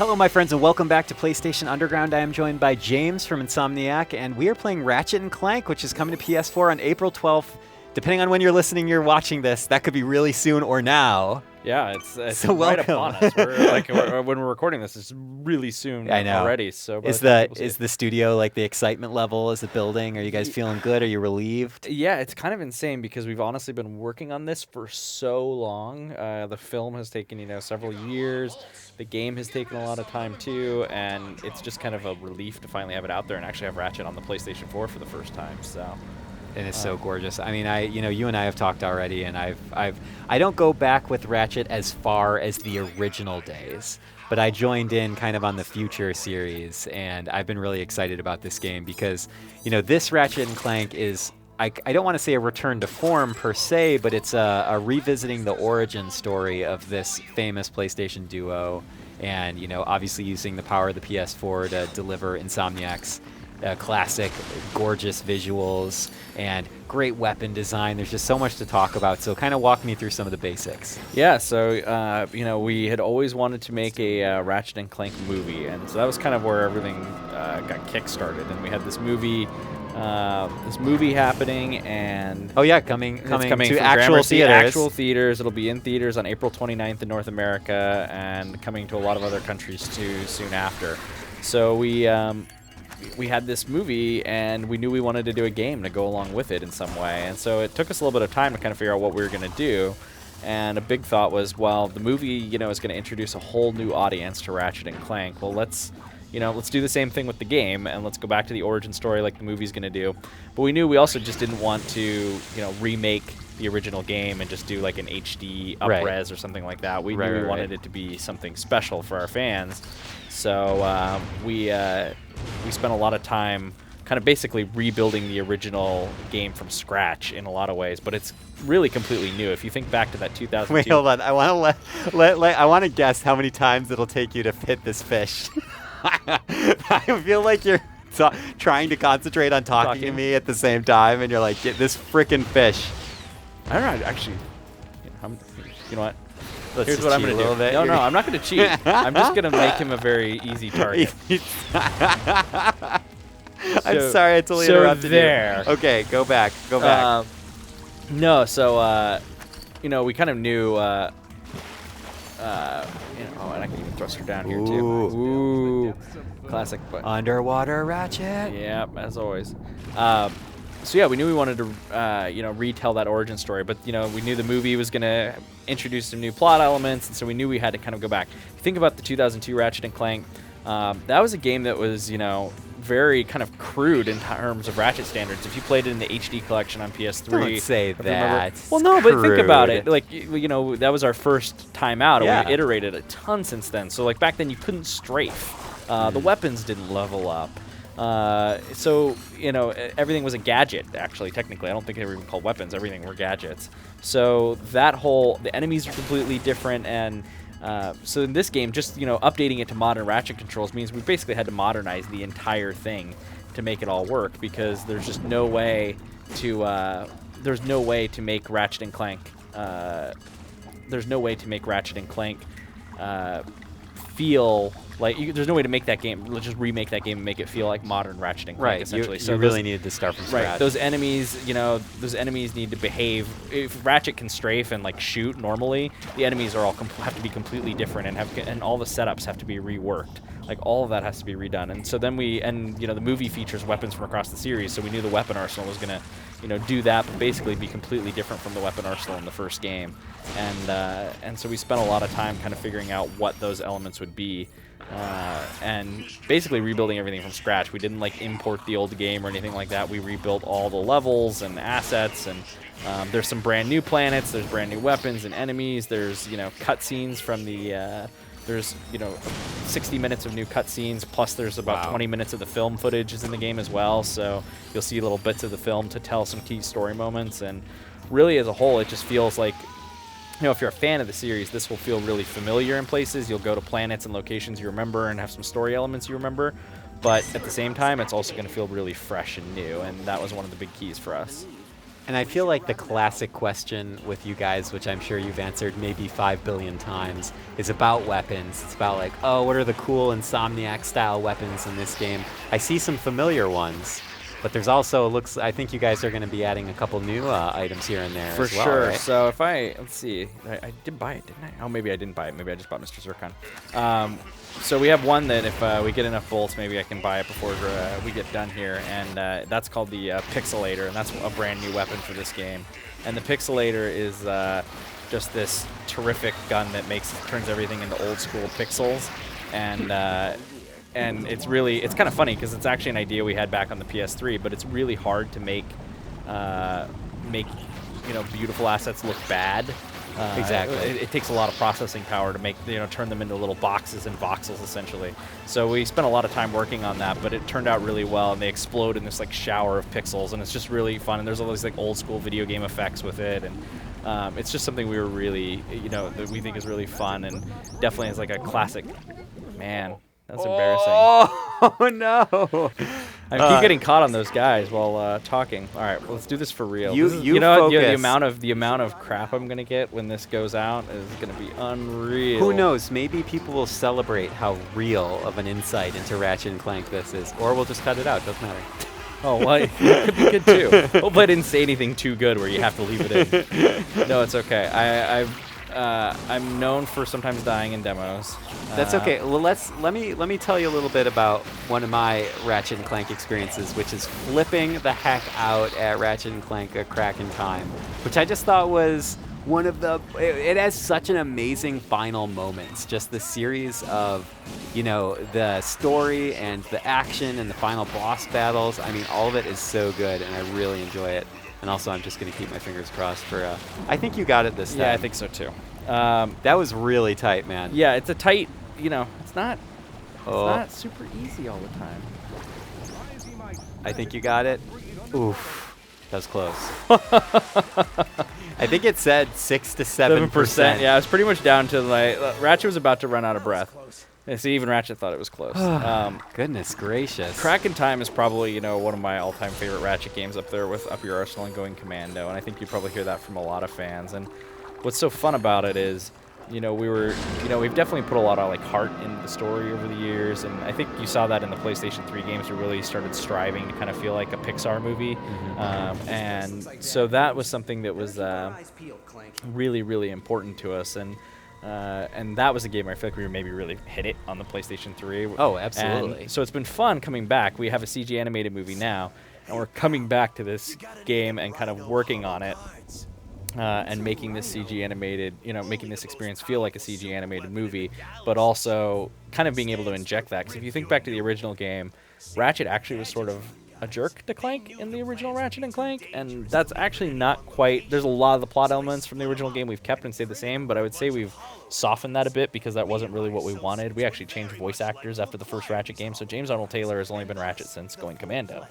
Hello, my friends, and welcome back to PlayStation Underground. I am joined by James from Insomniac, and we are playing Ratchet and Clank, which is coming to PS4 on April 12th. Depending on when you're listening, you're watching this. That could be really soon or now. Yeah, it's so right welcome. upon us. When we're recording this, it's really soon I know. already. So is the studio, like, the excitement level? Is it building? Are you guys feeling good? Are you relieved? Yeah, it's kind of insane because we've honestly been working on this for so long. The film has taken several years. The game has taken a lot of time too, and it's just kind of a relief to finally have it out there and actually have Ratchet on the PlayStation 4 for the first time. So. And it's so gorgeous. I mean, you and I have talked already, and I don't go back with Ratchet as far as the original days, but I joined in kind of on the Future series, and I've been really excited about this game because, this Ratchet and Clank is, I don't want to say a return to form per se, but it's a revisiting the origin story of this famous PlayStation duo, and, obviously using the power of the PS4 to deliver Insomniac's classic, gorgeous visuals and great weapon design. There's just so much to talk about. So kind of walk me through some of the basics. Yeah, so, we had always wanted to make a Ratchet and Clank movie. And so that was kind of where everything got kick-started. And we had this movie happening, and oh yeah, coming to actual theaters. Actual theaters. It'll be in theaters on April 29th in North America, and coming to a lot of other countries too soon after. So we had this movie, and we knew we wanted to do a game to go along with it in some way. And so it took us a little bit of time to kind of figure out what we were going to do. And a big thought was, well, the movie, is going to introduce a whole new audience to Ratchet and Clank. Well, let's do the same thing with the game, and let's go back to the origin story like the movie's going to do. But we knew we also just didn't want to, remake the original game and just do like an HD up-res or something like that. We knew we wanted it to be something special for our fans. So we spent a lot of time kind of basically rebuilding the original game from scratch in a lot of ways, but it's really completely new. If you think back to that 2002... Wait, hold on. I want to I want to guess how many times it'll take you to fit this fish. I feel like you're trying to concentrate on talking to me at the same time, and you're like, get this freaking fish. I don't know, actually. You know what? Here's what I'm going to do. No, I'm not going to cheat. I'm just going to make him a very easy target. I'm sorry I totally interrupted there. you. Okay, go back. No, so, we kind of knew, and I can even thrust her down here, too. Ooh. Classic. Underwater Ratchet. Yeah, as always. So yeah, we knew we wanted to, retell that origin story, but we knew the movie was going to introduce some new plot elements, and so we knew we had to kind of go back. If you think about the 2002 Ratchet and Clank, that was a game that was, very kind of crude in terms of Ratchet standards. If you played it in the HD collection on PS3, don't say that. Well, no, but think about it. Like, that was our first time out, and we iterated a ton since then. So like back then, you couldn't strafe. The weapons didn't level up. So, everything was a gadget, actually, technically. I don't think they were even called weapons. Everything were gadgets. So the enemies are completely different, and so in this game, just, updating it to modern Ratchet controls means we basically had to modernize the entire thing to make it all work, because there's just no way to, make Ratchet and Clank, feel like there's no way to make that game. Let's just remake that game and make it feel like modern Ratchet and Clank, essentially. So you really needed to start from scratch. Right. Those enemies, need to behave. If Ratchet can strafe and like shoot normally, the enemies are all have to be completely different, and all the setups have to be reworked. Like all of that has to be redone. And so then the movie features weapons from across the series, so we knew the weapon arsenal was gonna, do that, but basically be completely different from the weapon arsenal in the first game. And so we spent a lot of time kind of figuring out what those elements would be. And basically rebuilding everything from scratch. We didn't import the old game or anything like that. We rebuilt all the levels and assets, and there's some brand new planets, there's brand new weapons and enemies, there's cutscenes from the there's 60 minutes of new cutscenes, plus there's about 20 minutes of the film footage is in the game as well, so you'll see little bits of the film to tell some key story moments. And really as a whole, it just feels like, if you're a fan of the series, this will feel really familiar in places. You'll go to planets and locations you remember and have some story elements you remember. But at the same time, it's also going to feel really fresh and new, and that was one of the big keys for us. And I feel like the classic question with you guys, which I'm sure you've answered maybe 5 billion times, is about weapons. It's about like, oh, what are the cool Insomniac style weapons in this game? I see some familiar ones, but there's also I think you guys are going to be adding a couple new items here and there For as well, sure. right? So if let's see, I did buy it, didn't I? Oh, maybe I didn't buy it. Maybe I just bought Mr. Zircon. So we have one that if we get enough bolts, maybe I can buy it before we get done here, and that's called the Pixelator, and that's a brand new weapon for this game. And the Pixelator is just this terrific gun that turns everything into old school pixels, and it's kind of funny because it's actually an idea we had back on the PS3, but it's really hard to make beautiful assets look bad. Exactly. It takes a lot of processing power to turn them into little boxes and voxels essentially. So we spent a lot of time working on that, but it turned out really well, and they explode in this like shower of pixels, and it's just really fun. And there's all these like old school video game effects with it, and it's just something we were really that we think is really fun, and definitely is like a classic. Man, that's embarrassing. Oh no! I keep getting caught on those guys while talking. All right, well, let's do this for real. You know focus. the amount of crap I'm gonna get when this goes out is gonna be unreal. Who knows? Maybe people will celebrate how real of an insight into Ratchet and Clank this is, or we'll just cut it out. Doesn't matter. Oh, well, it could be good too. Hopefully I didn't say anything too good where you have to leave it in. No, it's okay. I'm known for sometimes dying in demos. That's okay. Well, let me tell you a little bit about one of my Ratchet and Clank experiences, which is flipping the heck out at Ratchet and Clank: A Crack in Time, which I just thought was one of it has such an amazing final moments. Just the series of, the story and the action and the final boss battles. I mean, all of it is so good, and I really enjoy it. And also, I'm just going to keep my fingers crossed for. I think you got it this time. Yeah, I think so too. That was really tight, man. Yeah, it's a tight. It's not super easy all the time. I think you got it. Oof, that was close. I think it said 6 to 7%. Yeah, it's pretty much down to Ratchet was about to run out of breath. Yeah, see, even Ratchet thought it was close. Goodness gracious. Crack in Time is probably, one of my all-time favorite Ratchet games up there with Up Your Arsenal and Going Commando, and I think you probably hear that from a lot of fans. And what's so fun about it is, we've definitely put a lot of heart into the story over the years, and I think you saw that in the PlayStation 3 games. We really started striving to kind of feel like a Pixar movie, and so that was something that was really, really important to us, and that was a game where I feel like we maybe really hit it on the PlayStation 3. Oh, absolutely. And so it's been fun coming back. We have a CG animated movie now, and we're coming back to this game and kind of working on it. And making this CG animated, making this experience feel like a CG animated movie, but also kind of being able to inject that. Because if you think back to the original game, Ratchet actually was sort of a jerk to Clank in the original Ratchet and Clank, and that's actually not quite. There's a lot of the plot elements from the original game we've kept and stayed the same, but I would say we've softened that a bit because that wasn't really what we wanted. We actually changed voice actors after the first Ratchet game, so James Arnold Taylor has only been Ratchet since Going Commando.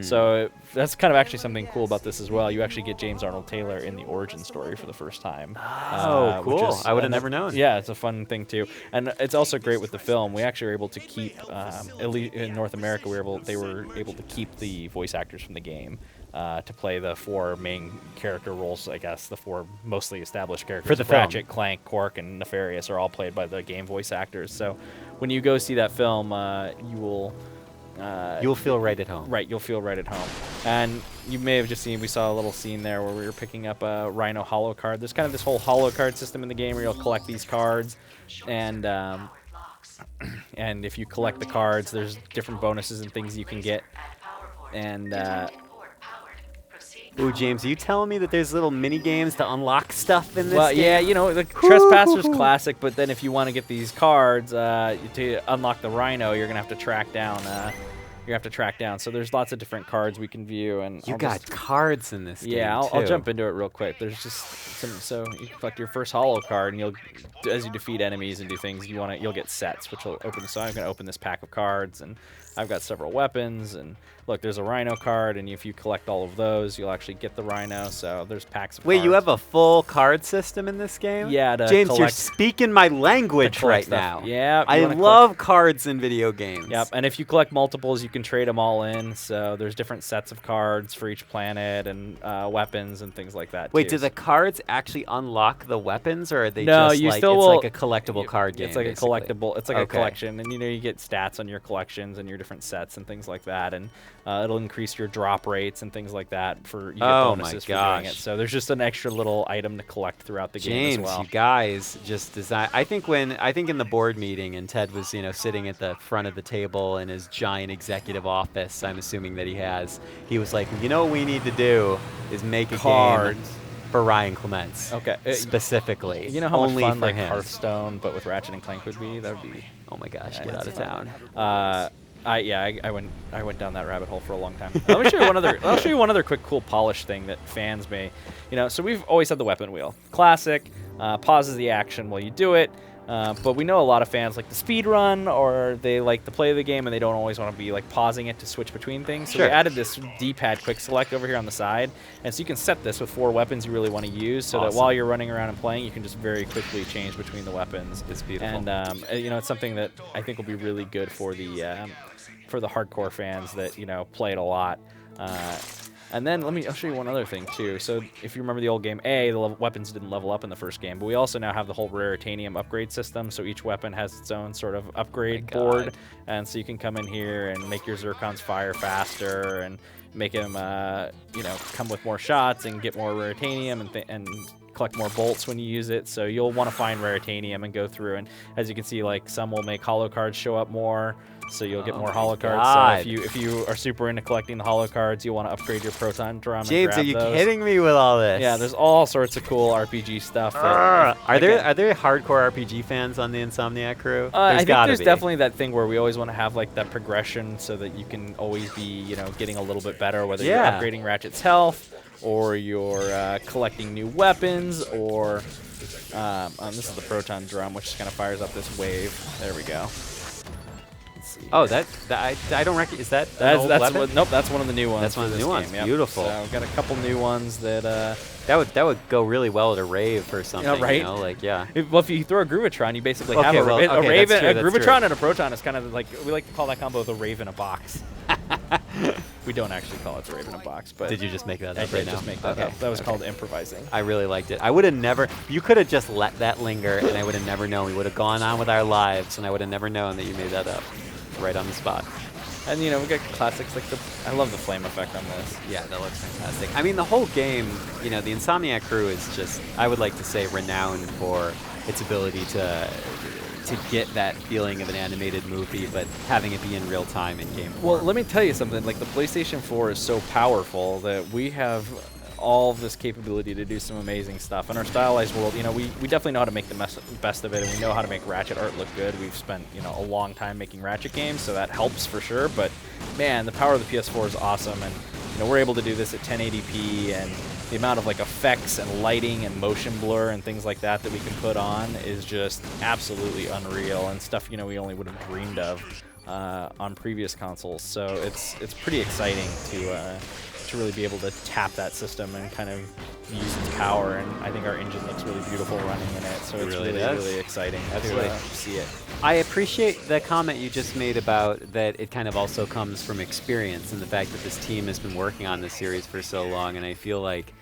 So that's kind of actually something cool about this as well. You actually get James Arnold Taylor in the origin story for the first time. Oh, cool. I would have never known. Yeah, it's a fun thing too. And it's also great with the film. We actually were able to keep, at least in North America, they were able to keep the voice actors from the game to play the 4 main character roles, I guess, the 4 mostly established characters. For the film. Ratchet, Clank, Quark, and Nefarious are all played by the game voice actors. So when you go see that film, you'll feel right at home. Right, you'll feel right at home. And you may have just seen, we saw a little scene there where we were picking up a Rhino holo card. There's kind of this whole holo card system in the game where you'll collect these cards, and if you collect the cards, there's different bonuses and things you can get. And ooh, James, are you telling me that there's little mini games to unlock stuff in this well, game? yeah, the Trespasser's classic, but then if you want to get these cards to unlock the Rhino, you're gonna have to track down. So there's lots of different cards we can view, and You got cards in this game. Yeah, too. I'll jump into it real quick. There's just So you collect your first holo card, and as you defeat enemies and do things, you'll get sets, which will open. So I'm gonna open this pack of cards, and I've got several weapons. And look, there's a rhino card, and if you collect all of those, you'll actually get the rhino. So there's packs of cards. Wait, you have a full card system in this game? Yeah, James, you're speaking my language right stuff. now. Yeah, I love cards in video games. Yep, and if you collect multiples, you can trade them all in. So there's different sets of cards for each planet and weapons and things like that. Wait, too. do the cards actually unlock the weapons, or are they No, just you like still it's will, like a collectible card game? It's like basically. a collectible. It's like a Okay. collection, and you get stats on your collections and your different sets and things like that, and it'll increase your drop rates and things like that for you get bonuses for doing it. So there's just an extra little item to collect throughout the game as well. James, you guys just design. I think in the board meeting and Ted was sitting at the front of the table in his giant executive office. I'm assuming that he was like, what we need to do is make a game for Ryan Clements. Okay. Specifically. You know how only much fun for like him. Hearthstone, but with Ratchet and Clank would be? That would be. Oh my gosh, get out of town. I went down that rabbit hole for a long time. Let me show you one other. I'll show you one other quick, cool polish thing that fans may, So we've always had the weapon wheel, classic, pauses the action while you do it. But we know a lot of fans like the speed run, or they like to play the game and they don't always want to be like pausing it to switch between things. So we added this D-pad quick select over here on the side, and so you can set this with 4 weapons you really want to use, so that while you're running around and playing, you can just very quickly change between the weapons. It's beautiful. And it's something that I think will be really good for the hardcore fans that play it a lot. And then I'll show you one other thing too. So if you remember the old game, the weapons didn't level up in the first game, but we also now have the whole raritanium upgrade system. So each weapon has its own sort of upgrade board, and so you can come in here and make your zircons fire faster and make them, come with more shots and get more raritanium and collect more bolts when you use it. So you'll want to find raritanium and go through, and as you can see, like some will make holo cards show up more. So you'll get more holo cards. So if you are super into collecting the holo cards, you want to upgrade your proton drum. James, and are you grab those. kidding me with all this? Yeah, there's all sorts of cool RPG stuff. Are there hardcore RPG fans on the Insomniac crew? I think there's definitely that thing where we always want to have like that progression, so that you can always be getting a little bit better, whether you're upgrading Ratchet's health or you're collecting new weapons, or this is the proton drum, which kind of fires up this wave. There we go. Oh, I don't recognize. Is that an old weapon? Nope, that's one of the new ones. That's one of the new ones. Yep. Beautiful. So we've got a couple new ones that that would go really well at a rave or something. right? If you throw a Groovatron, you basically have a rave. A Groovatron and a proton is kind of like, we like to call that combo the rave in a box. We don't actually call it the rave in a box, but did you just make that up I right did now? just make that up. That was called improvising. I really liked it. I would have never. You could have just let that linger, and I would have never known. We would have gone on with our lives, and I would have never known that you made that up. Right on the spot. And we got classics like I love the flame effect on this. Yeah, that looks fantastic. I mean, the whole game, the Insomniac crew is just, I would like to say, renowned for its ability to get that feeling of an animated movie, but having it be in real time in game form. Well, let me tell you something. Like, the PlayStation 4 is so powerful that we have all of this capability to do some amazing stuff. In our stylized world, we definitely know how to make the best of it, and we know how to make Ratchet art look good. We've spent, a long time making Ratchet games, so that helps for sure. But, man, the power of the PS4 is awesome, and we're able to do this at 1080p, and the amount of, effects and lighting and motion blur and things like that we can put on is just absolutely unreal, and stuff, we only would have dreamed of on previous consoles. So it's pretty exciting to really be able to tap that system and kind of use its power, and I think our engine looks really beautiful running in it, so it's really exciting to see it. I appreciate the comment you just made about that it kind of also comes from experience, and the fact that this team has been working on this series for so long, and I feel like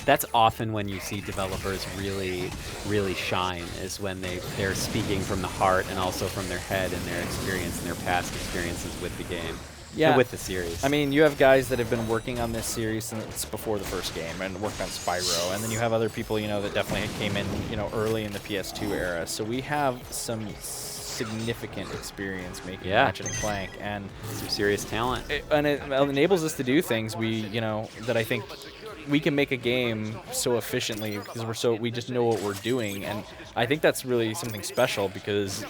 that's often when you see developers really, really shine, is when they're speaking from the heart and also from their head and their experience and their past experiences with the game. Yeah, with the series. I mean, you have guys that have been working on this series since before the first game and worked on Spyro, and then you have other people, that definitely came in, early in the PS2 era. So we have some significant experience making Ratchet and Clank, and some serious talent. It enables us to do things that I think we can make a game so efficiently because we just know what we're doing, and I think that's really something special because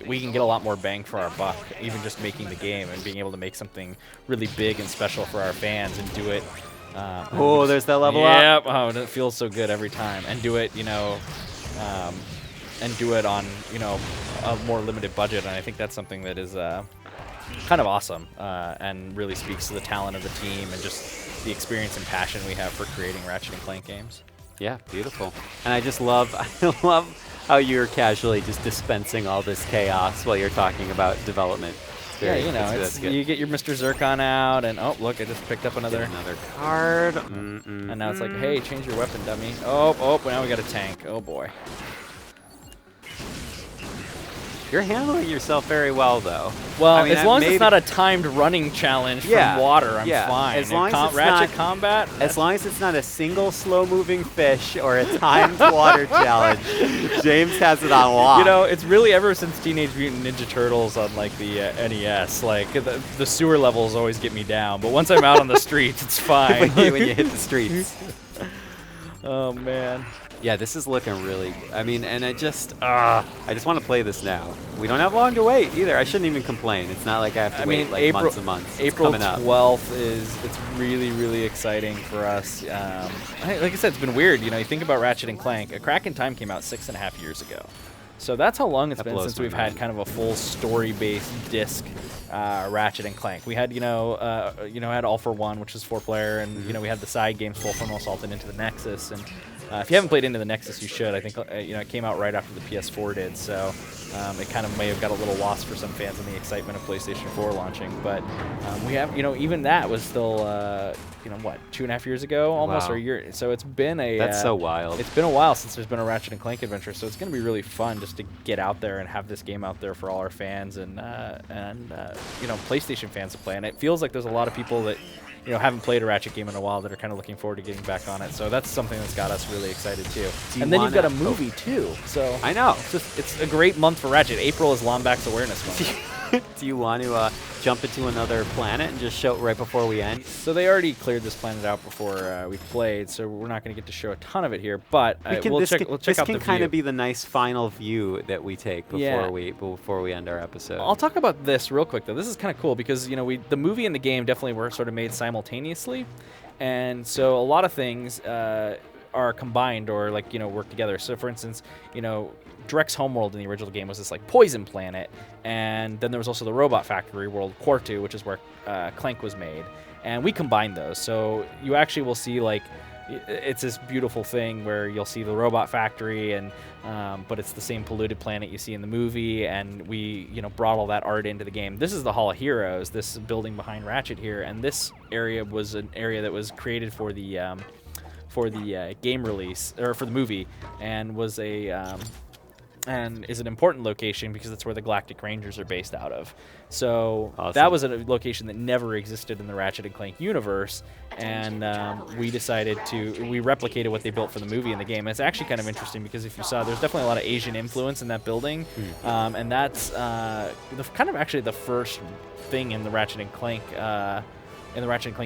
we can get a lot more bang for our buck, even just making the game and being able to make something really big and special for our fans and do it Oh, there's that level up. Yep. Oh, and it feels so good every time. And do it, and do it on, a more limited budget. And I think that's something that is kind of awesome and really speaks to the talent of the team and just the experience and passion we have for creating Ratchet and Clank games. Yeah, beautiful. And I just love, I love how you're casually just dispensing all this chaos while you're talking about development. It's You get your Mr. Zircon out, and oh, look, I just picked up another card. And now it's like, hey, change your weapon, dummy. Oh, now we got a tank. Oh, boy. You're handling yourself very well, though. Well, I mean, as long as it's not a timed running challenge from water, I'm fine. As long as it's Ratchet not, combat? As long as it's not a single slow-moving fish or a timed water challenge, James has it on lock. It's really ever since Teenage Mutant Ninja Turtles on, like, the NES, like, the sewer levels always get me down. But once I'm out on the streets, it's fine. when you hit the streets. Oh, man. Yeah, this is looking really. I mean, and I just want to play this now. We don't have long to wait either. I shouldn't even complain. It's not like I have to wait like months and months. April 12th it's really, really exciting for us. Like I said, it's been weird. You think about Ratchet and Clank. A Crack in Time came out 6.5 years ago. So that's how long it's been since we've had kind of a full story-based disc Ratchet and Clank. We had, had All for One, which is 4-player, and we had the side games, Full Frontal Assault and Into the Nexus. And if you haven't played Into the Nexus, you should. I think it came out right after the PS4 did, so it kind of may have got a little lost for some fans in the excitement of PlayStation 4 launching. But we have, even that was still, 2.5 years ago, almost, or a year. So it's been a. That's so wild. It's been a while since there's been a Ratchet and Clank adventure, so it's going to be really fun just to get out there and have this game out there for all our fans and PlayStation fans to play. And it feels like there's a lot of people that haven't played a Ratchet game in a while that are kind of looking forward to getting back on it. So that's something that's got us really excited too. And then you've got a movie too. So I know. It's a great month for Ratchet. April is Lombax Awareness Month. Do you want to jump into another planet and just show it right before we end? So they already cleared this planet out before we played, so we're not going to get to show a ton of it here. But we'll check out the view. This can kind of be the nice final view that we take before we end our episode. I'll talk about this real quick though. This is kind of cool because the movie and the game definitely were sort of made simultaneously, and so a lot of things are combined or work together. So for instance, Drek's homeworld in the original game was this poison planet, and then there was also the robot factory world, Quartu, which is where Clank was made, and we combined those. So you actually will see it's this beautiful thing where you'll see the robot factory, and but it's the same polluted planet you see in the movie, and we brought all that art into the game. This is the Hall of Heroes, this building behind Ratchet here, and this area was an area that was created for the game release or for the movie, and was and is an important location because that's where the Galactic Rangers are based out of. So awesome. That was a location that never existed in the Ratchet and Clank universe, and we replicated what they built for the movie and the game. And it's actually kind of interesting because if you saw, there's definitely a lot of Asian influence in that building, and that's kind of actually the first thing in the Ratchet and Clank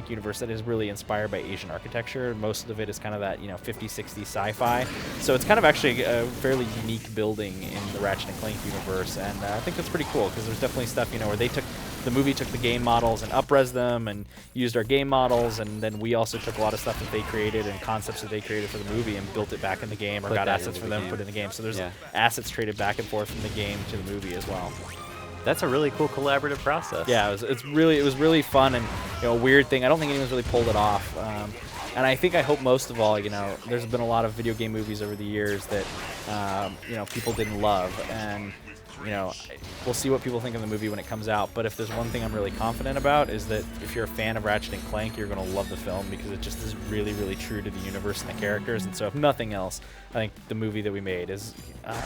universe that is really inspired by Asian architecture. Most of it is kind of that 50s, 60s sci-fi. So it's kind of actually a fairly unique building in the Ratchet and Clank universe, and I think that's pretty cool because there's definitely stuff where the movie took the game models and up-res them and used our game models, and then we also took a lot of stuff that they created and concepts that they created for the movie and built it back in the game, or got assets from them, put in the game. So there's assets traded back and forth from the game to the movie as well. That's a really cool collaborative process. Yeah, it was really fun, and a weird thing. I don't think anyone's really pulled it off. And I hope most of all, there's been a lot of video game movies over the years that people didn't love, and we'll see what people think of the movie when it comes out. But if there's one thing I'm really confident about, is that if you're a fan of Ratchet and Clank, you're going to love the film because it just is really, really true to the universe and the characters. And so if nothing else, I think the movie that we made is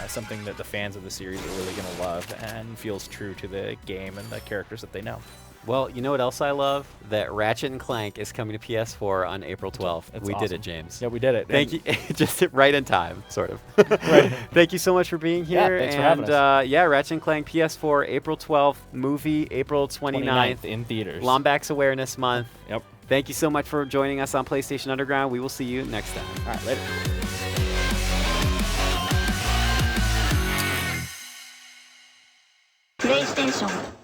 something that the fans of the series are really going to love and feels true to the game and the characters that they know. Well, you know what else I love? That Ratchet and Clank is coming to PS4 on April 12th. We did it, James. Yeah, we did it. Thank you. Just right in time, sort of. Right. Thank you so much for being here. Yeah, thanks for having us. Ratchet and Clank PS4, April 12th. Movie, April 29th. In theaters. Lombax Awareness Month. Yep. Thank you so much for joining us on PlayStation Underground. We will see you next time. All right, later. PlayStation